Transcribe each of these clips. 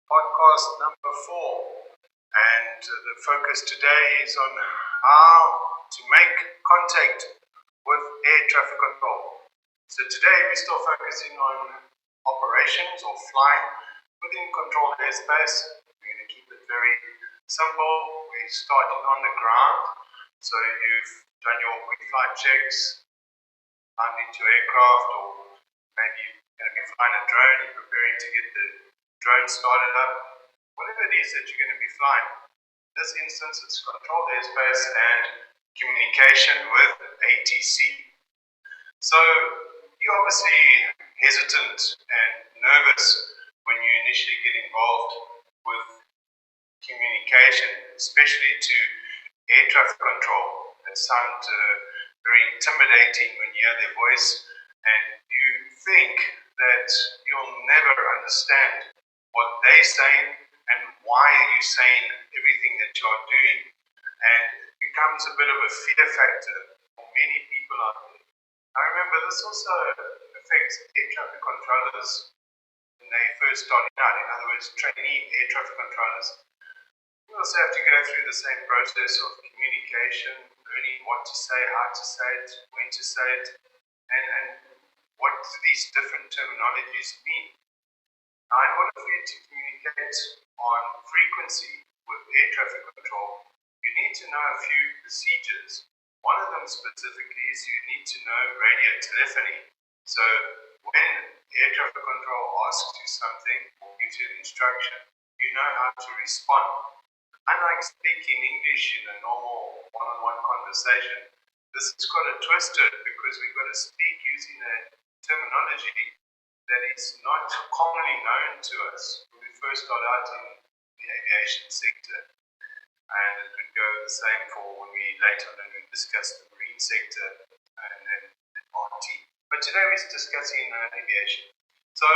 podcast number 4. And the focus today is on how to make contact with air traffic control. So today we're still focusing on operations or flying within controlled airspace. We're going to keep it very simple. We're starting on the ground. So you've done your quick flight checks, climbed into aircraft, or maybe you're going to be flying a drone, you're preparing to get the drone started up, whatever it is that you're going to be flying. In this instance, it's controlled airspace and communication with ATC. So you're obviously hesitant and nervous when you initially get involved with communication, especially to air traffic control. It sounds very intimidating when you hear their voice, and you think that you'll never understand what they're saying and why are you saying everything that you're doing. And it becomes a bit of a fear factor for many people out there. Now remember, this also affects air traffic controllers when they first starting out. In other words, trainee air traffic controllers. You also have to go through the same process of communication, learning what to say, how to say it, when to say it, and what these different terminologies mean. Now, in order for you to communicate on frequency with air traffic control, you need to know a few procedures. One of them specifically is you need to know radio telephony. So when air traffic control asks you something or gives you an instruction, you know how to respond. Unlike speaking English in a normal one-on-one conversation, this has got it twisted because we've got to speak using a terminology that is not commonly known to us when we first start out in the aviation sector. And it would go the same for when we later on discuss the marine sector and RT. But today we're discussing aviation. So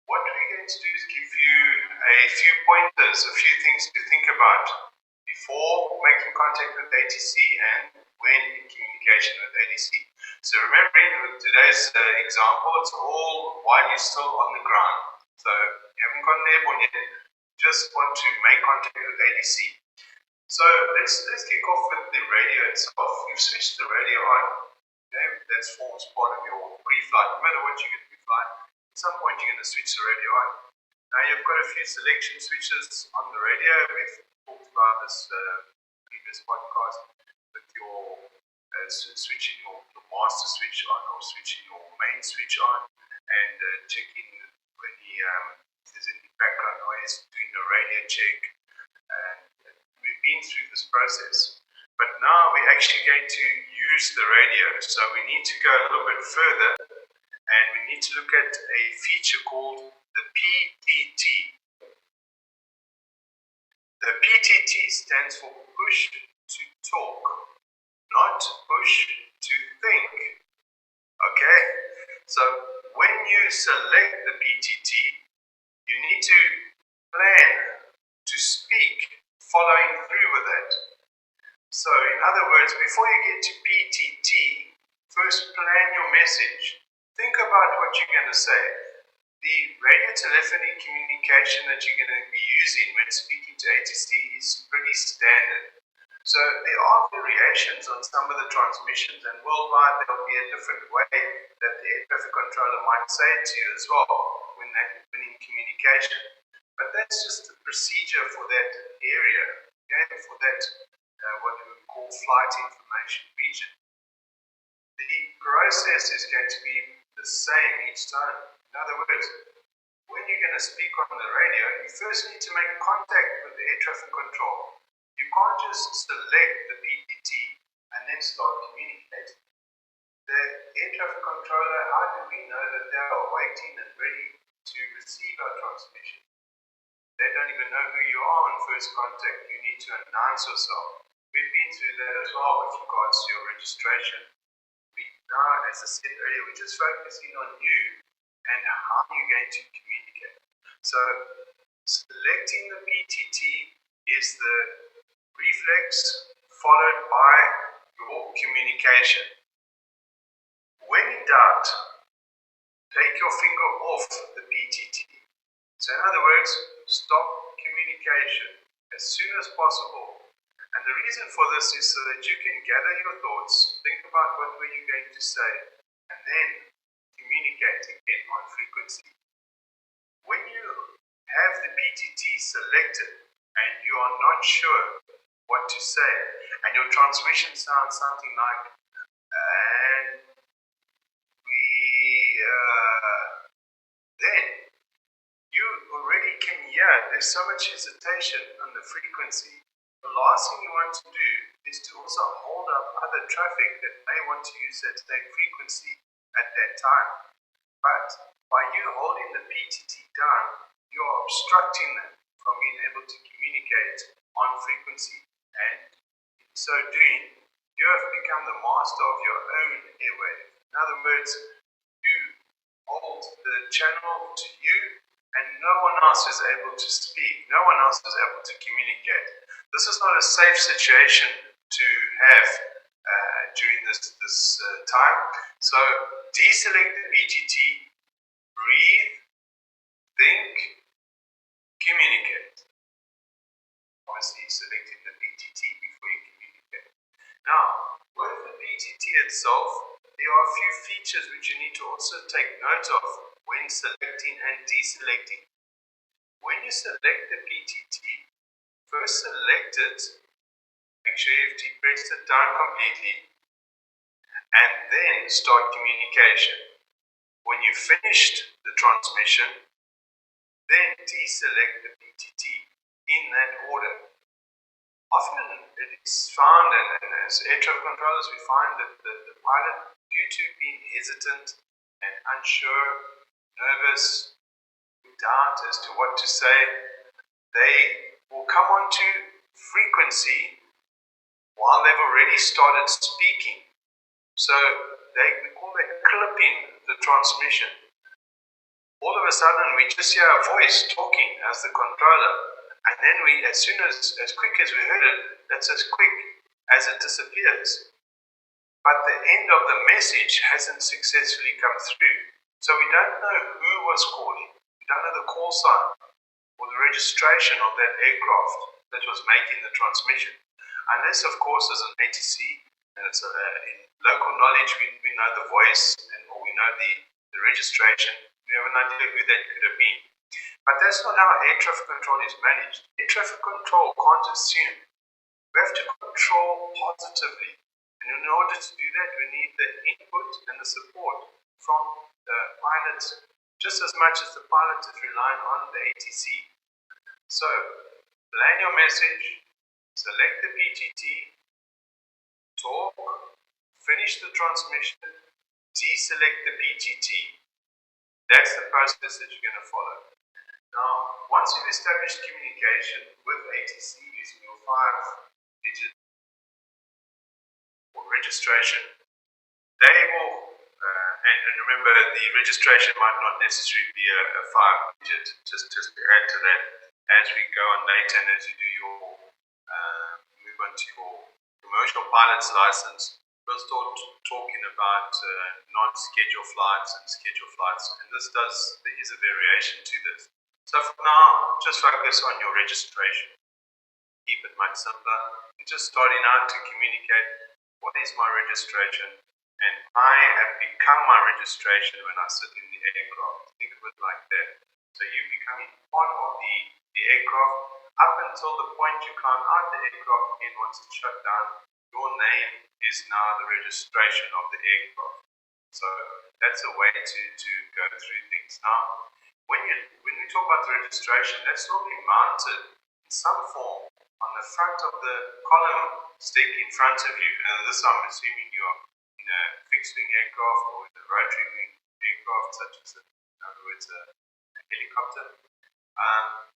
what we're going to do is give you a few pointers, a few things to think about before making contact with ATC and when in communication with ATC. So remembering with today's example, it's all while you're still on the ground. So you haven't got an airborne yet, just want to make contact with ATC. So let's kick off with the radio itself. You've switched the radio on. Okay? That forms part of your pre-flight. No matter what you're going to be flying, at some point you're going to switch the radio on. Now you've got a few selection switches on the radio. We've talked about this previous podcast with your switching your master switch on or switching your main switch on and checking if there's any background noise, doing a radio check. And we've been through this process. But now we're actually going to use the radio. So we need to go a little bit further and we need to look at a feature called the PTT. The PTT stands for push to talk, not push to think. Okay? So when you select the PTT, you need to plan to speak, following through with it. So in other words, before you get to PTT, first plan your message. Think about what you're going to say. The radio telephony communication that you're going to be using when speaking to ATC is pretty standard. So there are variations on some of the transmissions, and worldwide there will be a different way that the air traffic controller might say it to you as well when in communication. But that's just the procedure for that area, okay, for that what we would call flight information region. The process is going to be the same each time. In other words, when you're going to speak on the radio, you first need to make contact with the air traffic control. You can't just select the PTT and then start communicating. The air traffic controller, how do we know that they are waiting and ready to receive our transmission? They don't even know who you are on first contact. You need to announce yourself. We've been through that as well with regards to your registration. Now, as I said earlier, we're just focusing on you and how you're going to communicate. So, selecting the PTT is the reflex followed by your communication. When in doubt, take your finger off the PTT. So in other words, stop communication as soon as possible. And the reason for this is so that you can gather your thoughts, think about what were you going to say, and then communicate again on frequency. When you have the PTT selected and you are not sure what to say, and your transmission sounds something like, and we, then you already can hear there's so much hesitation on the frequency. The last thing you want to do is to also hold up other traffic that may want to use that same frequency at that time. But by you holding the PTT down, you are obstructing them from being able to communicate on frequency. And in so doing, you have become the master of your own airwave. In other words, you hold the channel to you, and no one else is able to speak. No one else is able to communicate. This is not a safe situation to have during this time. So deselect the PTT, breathe, think, communicate. Obviously selecting the PTT before you communicate. Now, with the PTT itself, there are a few features which you need to also take note of when selecting and deselecting. When you select the PTT, first select it, make sure you've depressed it down completely, and then start communication. When you've finished the transmission, then deselect the PTT in that order. Often it is found, and as air traffic controllers, we find that the pilot, due to being hesitant and unsure, nervous, doubt as to what to say, they will come onto frequency while they've already started speaking. So we call that clipping the transmission. All of a sudden we just hear a voice talking as the controller, and then as quick as we heard it, that's as quick as it disappears. But the end of the message hasn't successfully come through. So we don't know who was calling. We don't know the call sign or the registration of that aircraft that was making the transmission. Unless, of course, as an ATC, and it's in local knowledge, we know the voice or we know the registration. We have an idea who that could have been. But that's not how air traffic control is managed. Air traffic control can't assume. We have to control positively. And in order to do that, we need the input and the support from the pilots, just as much as the pilot is relying on the ATC. So, plan your message, select the PTT, talk, finish the transmission, deselect the PTT. That's the process that you're going to follow. Now, once you've established communication with ATC using your 5-digit or registration, they will, and remember the registration might not necessarily be a 5-digit, just to add to that, as we go on later and as you do your, move on to your commercial pilot's license, we'll start talking about non-scheduled flights and scheduled flights, and there is a variation to this. So for now, just focus on your registration. Keep it much simpler. You're just starting out to communicate, what is my registration? And I have become my registration when I sit in the aircraft. Think of it like that. So you're becoming part of the aircraft up until the point you climb out the aircraft again once it's shut down. Your name is now the registration of the aircraft. So that's a way to go through things. Now, when we talk about the registration, that's normally mounted in some form on the front of the column stick in front of you. And this I'm assuming you're in a fixed-wing aircraft or in a rotary-wing aircraft, such as, in other words, a helicopter.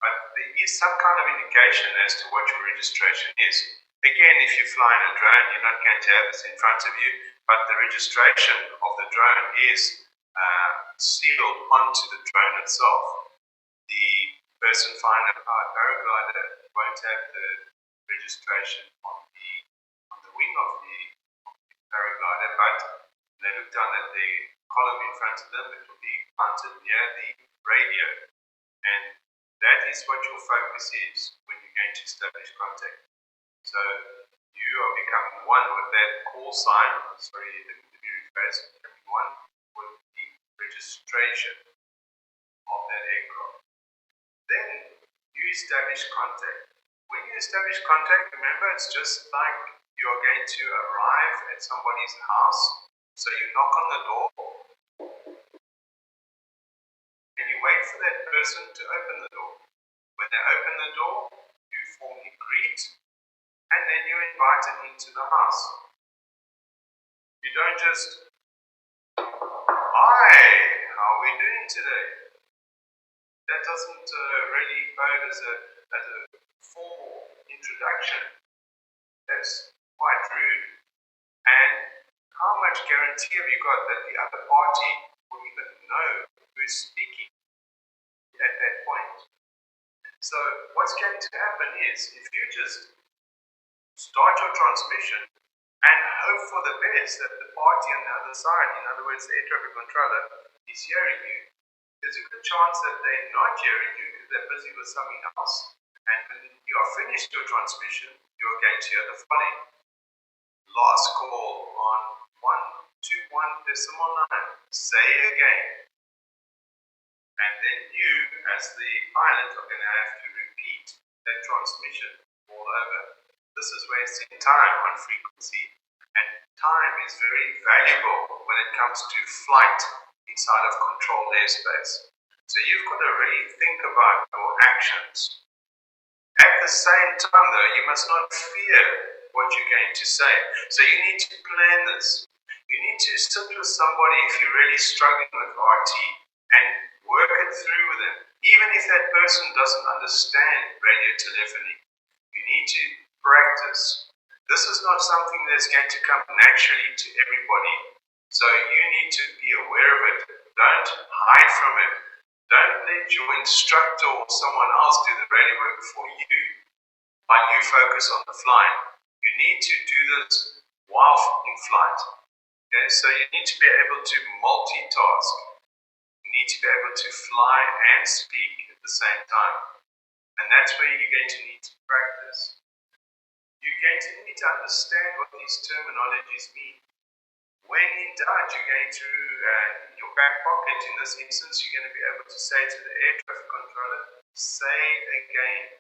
But there is some kind of indication as to what your registration is. Again, if you fly in a drone, you're not going to have this in front of you, but the registration of the drone is sealed onto the drone itself. The person flying a powered paraglider won't have the registration on the wing of the paraglider, but when they look down at the column in front of them, it will be mounted near the radio, and that is what your focus is when you're going to establish contact. So you are becoming one with that call sign, let me rephrase, becoming one with the registration of that aircraft. Then you establish contact. When you establish contact, remember it's just like you're going to arrive at somebody's house. So you knock on the door and you wait for that person to open the door. When they open the door, you formally greet and then you invite them into the house. You don't just, hi, how are we doing today? That doesn't really bode as a formal introduction. That's quite rude. And how much guarantee have you got that the other party will even know who's speaking at that point? So what's going to happen is, if you just start your transmission and hope for the best that the party on the other side, in other words, the air traffic controller, is hearing you, there's a good chance that they're not hearing you because they're busy with something else. And when you are finished your transmission, you're going to hear the following. Last call on 121.9. Say again. And then you, as the pilot, are going to have to repeat that transmission all over. This is wasting time on frequency, and time is very valuable when it comes to flight inside of controlled airspace. So you've got to really think about your actions. At the same time, though, you must not fear what you're going to say. So you need to plan this. You need to sit with somebody if you're really struggling with RT and work it through with them. Even if that person doesn't understand radio telephony, you need to practice. This is not something that's going to come naturally to everybody. So you need to be aware of it. Don't hide from it. Don't let your instructor or someone else do the radio work for you while you focus on the flying. You need to do this while in flight. Okay, so you need to be able to multitask. You need to be able to fly and speak at the same time. And that's where you're going to need to practice. You're going to need to understand what these terminologies mean. When in doubt, you're going to, in your back pocket, in this instance, you're going to be able to say to the air traffic controller, say again.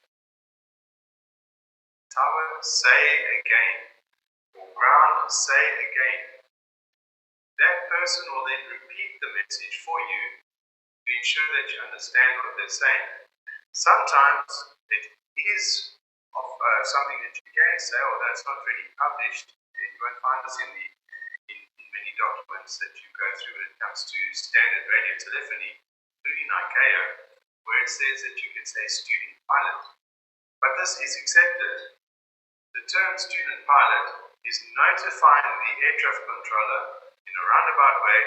Tower, say again. Or ground, say again. That person will then repeat the message for you to ensure that you understand what they're saying. Sometimes it is of something that you can say, although it's not really published. You won't find this in many documents that you go through when it comes to standard radio telephony, including ICAO, where it says that you can say student pilot. But this is accepted. The term student pilot is notifying the air traffic controller in a roundabout way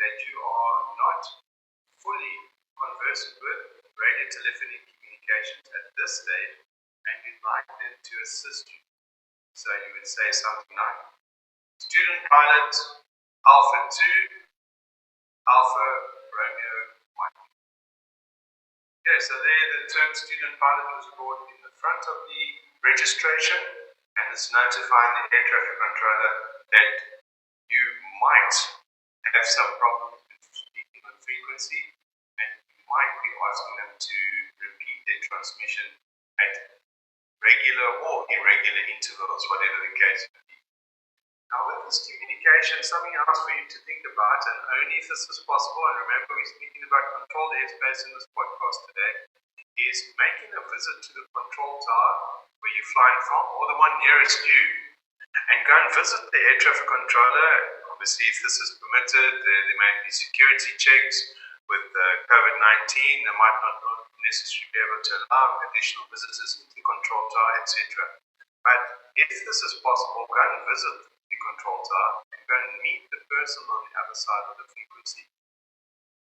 that you are not fully conversant with radio telephony communications at this stage, and you'd like them to assist you. So you would say something like, student pilot Alpha 2, Alpha Romeo Mike. Okay, so there the term student pilot was brought in the front of the registration, and it's notifying the air traffic controller that you might have some problems with speaking on frequency, and you might be asking them to repeat their transmission at regular or irregular intervals, whatever the case may be. Now with this communication, something else for you to think about, and only if this is possible, and remember we're speaking about controlled airspace in this podcast today, is making a visit to the control tower where you're flying from, or the one nearest you, and go and visit the air traffic controller. Obviously, if this is permitted, there may be security checks. With COVID-19, they might not necessarily be able to allow additional visitors into the control tower, etc. But if this is possible, go and visit the control tower and go and meet the person on the other side of the frequency.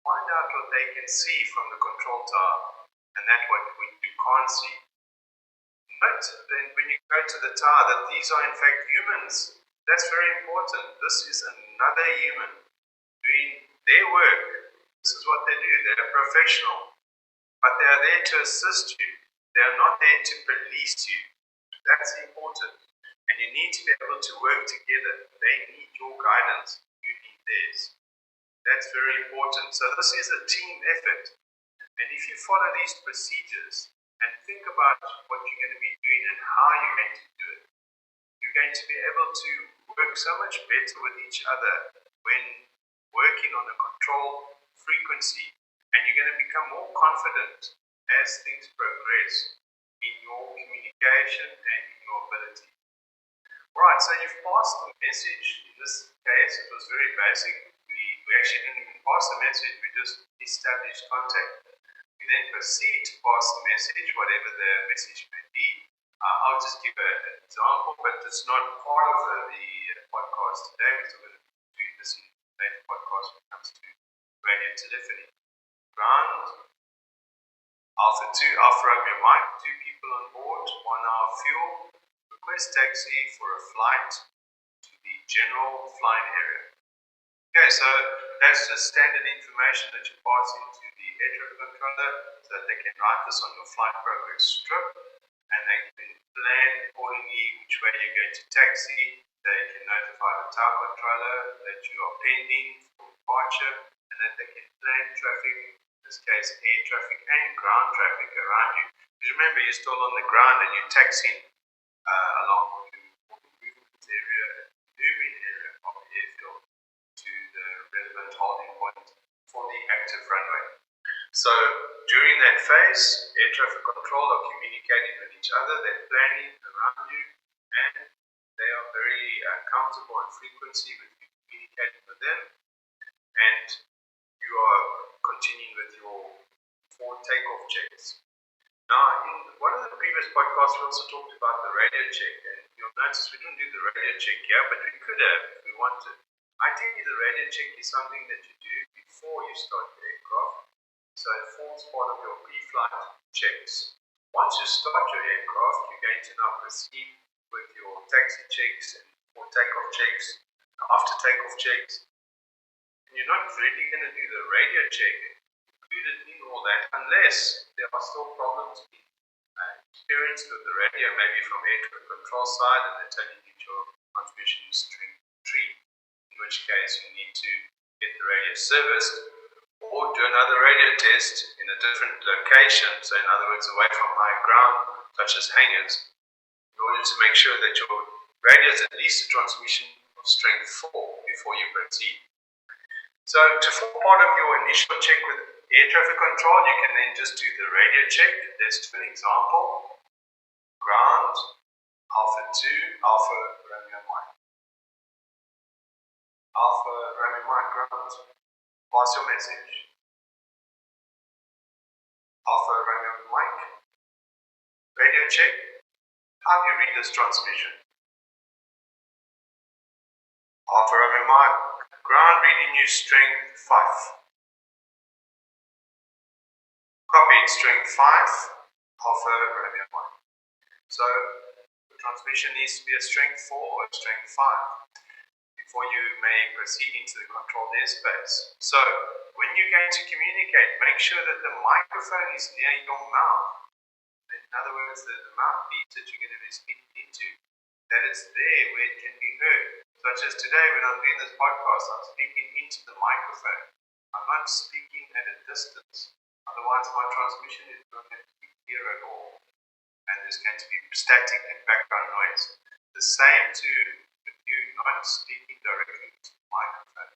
Find out what they can see from the control tower, and that's what you can't see. Note then when you go to the tower that these are in fact humans. That's very important. This is another human doing their work. This is what they do. They're a professional. but they are there to assist you. They are not there to police you. That's important. And you need to be able to work together. They need your guidance. You need theirs. That's very important. So this is a team effort. And if you follow these procedures and think about what you're going to be doing and how you're going to do it, you're going to be able to work so much better with each other when working on a controlled frequency, and you're going to become more confident as things progress in your communication and in your ability. Right, so you've passed the message. In this case, it was very basic. We actually didn't even pass the message, we just established contact. We then proceed to pass the message, whatever the message may be. I'll just give an example, but it's not part of the podcast today. We're still going to do this in the later podcast when it comes to radio telephony. Ground, Alpha 2, Alpha Romeo Mike, 2 people on board, 1 hour fuel. Request taxi for a flight to the general flying area. Okay, so that's just standard information that you pass into the air traffic controller so that they can write this on your flight progress strip, and they can plan accordingly which way you're going to taxi. They can notify the tower controller that you are pending for departure, and that they can plan traffic, in this case air traffic and ground traffic around you. Because remember, you're still on the ground and you're taxiing along the movement area and moving area of the airfield to the relevant holding point for the active runway. So during that phase, air traffic control are communicating with each other, they're planning around you, and they are very comfortable in frequency with you communicating with them, and you are continuing with your 4 takeoff checks. Now, in one of the previous podcasts, we also talked about the radio check, and you'll notice we didn't do the radio check here, but we could have if we wanted. Ideally, the radio check is something that you do before you start the aircraft, so it forms part of your pre-flight checks. Once you start your aircraft, you're going to now proceed with your taxi checks and for takeoff checks, after takeoff checks. And you're not really going to do the radio check included in all that unless there are still problems being experienced with the radio, maybe from air traffic control side, and they're telling you your transmission is string 3, in which case you need to get the radio serviced or do another radio test in a different location, so in other words away from high ground such as hangars, in order to make sure that your radio is at least a transmission of strength 4 before you proceed. So to form part of your initial check with air traffic control, you can then just do the radio check. Let's do an example. Ground, Alpha 2, Alpha Romeo Mike. Alpha Romeo Mike, ground. Pass your message. Alpha Romeo Mike. Radio check. How do you read this transmission? Alpha Romeo Mike. Ground reading you strength 5. Copied strength 5, Alpha Romeo 1. So the transmission needs to be a strength 4 or a strength 5 before you may proceed into the controlled airspace. So when you're going to communicate, make sure that the microphone is near your mouth. In other words, the mouthpiece that you're going to be speaking into, that it's there where it can be heard. Such as today when I'm doing this podcast, I'm speaking into the microphone. I'm not speaking at a distance. Otherwise my transmission is not going to be clear at all. And there's going to be static and background noise. The same with you not speaking directly to the microphone.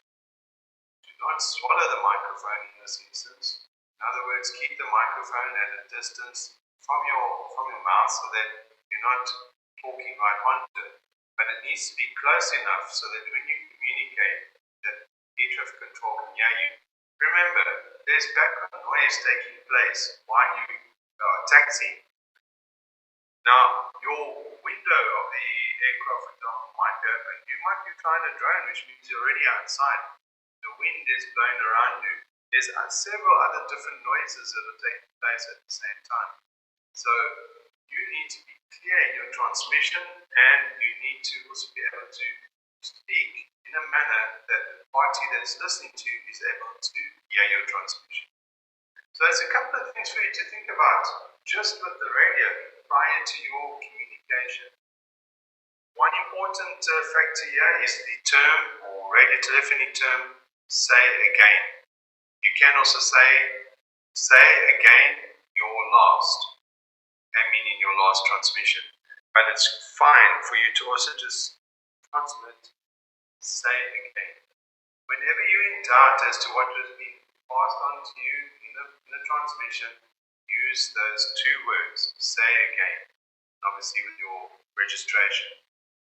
Do not swallow the microphone in this instance. In other words, keep the microphone at a distance from your mouth so that you're not talking right onto it. But it needs to be close enough so that when you communicate, that air traffic control can hear you. Remember, there's background noise taking place while you are taxiing. Now, your window of the aircraft, for example, might be open. You might be flying a drone, which means you're already outside. The wind is blowing around you. There's several other different noises that are taking place at the same time. So you need to be clear in your transmission, and you need to also be able to speak in a manner that the party that's listening to is able to hear your transmission. So there's a couple of things for you to think about just with the radio prior to your communication. One important factor here is the term or radio telephony term, say again. You can also say again your last, meaning your last transmission. But it's fine for you to also just transmit, say again. Whenever you're in doubt as to what has been passed on to you in the transmission, use those two words, say again. Obviously with your registration,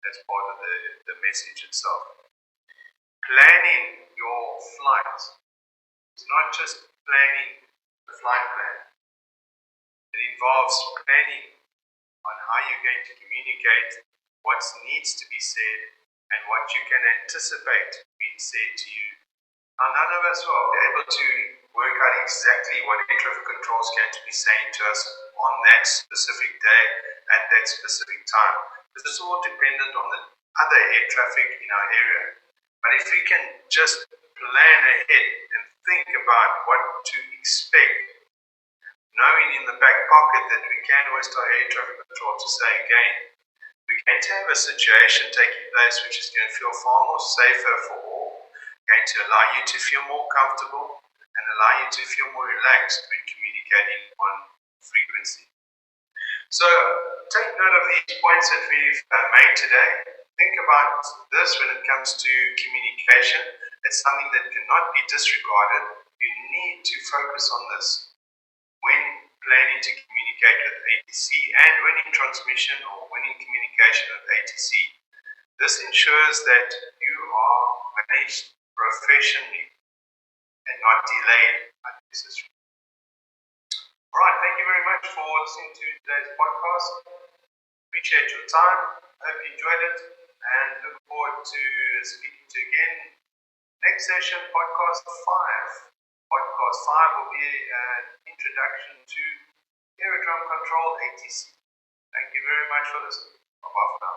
that's part of the message itself. Planning your flight. It's not just planning the flight plan. It involves planning on how you're going to communicate, what needs to be said, and what you can anticipate being said to you. Now, none of us will be able to work out exactly what air traffic control is going to be saying to us on that specific day at that specific time, because it's all dependent on the other air traffic in our area. But if we can just plan ahead and think about what to expect, knowing in the back pocket that we can always tell air traffic control to say again, we're going to have a situation taking place which is going to feel far more safer for all, going to allow you to feel more comfortable and allow you to feel more relaxed when communicating on frequency. So take note of these points that we've made today. Think about this when it comes to communication. It's something that cannot be disregarded. You need to focus on this when planning to communicate with ATC and when in transmission or when in communication with ATC. This ensures that you are managed professionally and not delayed unnecessarily. Alright, thank you very much for listening to today's podcast. Appreciate your time. Hope you enjoyed it and look forward to speaking to you again. Next session, podcast 5. Podcast 5 will be an introduction to aerodrome control ATC. Thank you very much for listening. Bye-bye for now.